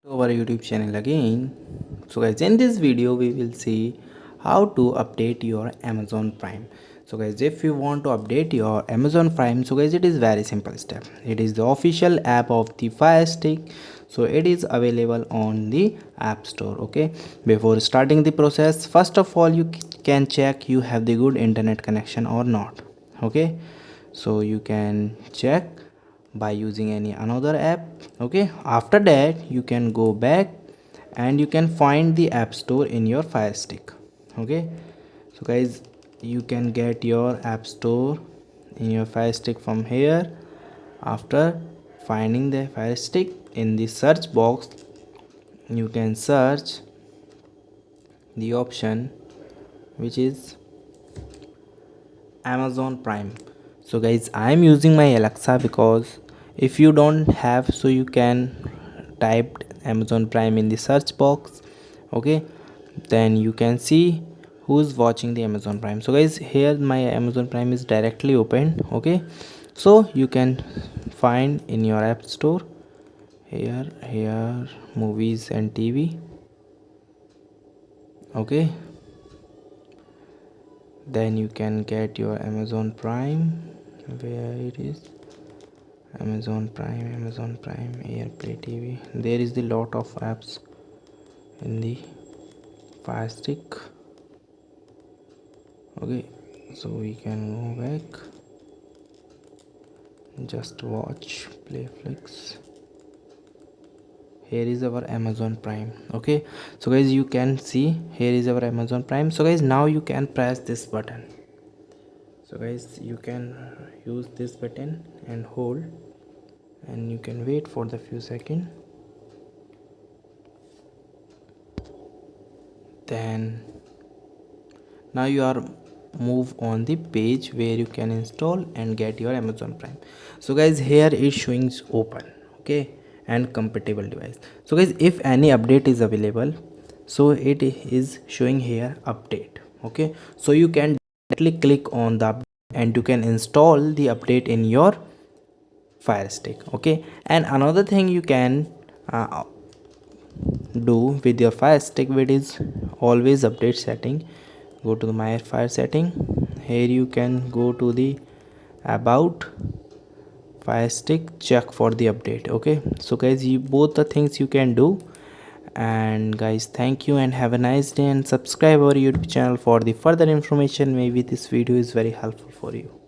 To our YouTube channel again. So guys, in this video we will see how to update your Amazon Prime. So guys, if you want to update your Amazon Prime, so guys, it is very simple step. It is the official app of the FireStick. So it is available on the App Store. Okay, before starting the process, first of all you can check you have the good internet connection or not. Okay, so you can check by using any another app. Okay, after that you can go back and you can find the App Store in your FireStick. Okay, so guys, you can get your App Store in your FireStick from here. After finding the FireStick, in the search box you can search the option which is Amazon Prime. So guys, I am using my Alexa, because if you don't have, so you can type Amazon Prime in the search box. Okay, then you can see who's watching the Amazon Prime. So guys, here my Amazon Prime is directly open. Okay, so you can find in your App Store here movies and TV. Okay, then you can get your Amazon Prime. Where it is? Amazon Prime, AirPlay TV. There is the lot of apps in the FireStick. Okay, so we can go back, just watch, play flicks. Here is our Amazon Prime. Okay, so guys, you can see here is our Amazon Prime. So guys, now you can press this button. So guys, you can use this button and hold, and you can wait for the few seconds. Then now you are move on the page where you can install and get your Amazon Prime. So guys, here is showing open, okay, and compatible device. So guys, if any update is available, so it is showing here update. Okay, so you can directly click on the update and you can install the update in your FireStick. Okay, and another thing you can do with your FireStick, which is always update setting. Go to the my fire setting. Here you can go to the about FireStick, check for the update. Okay, so guys, you both the things you can do. And guys, thank you and have a nice day, and subscribe our YouTube channel for the further information. Maybe this video is very helpful for you.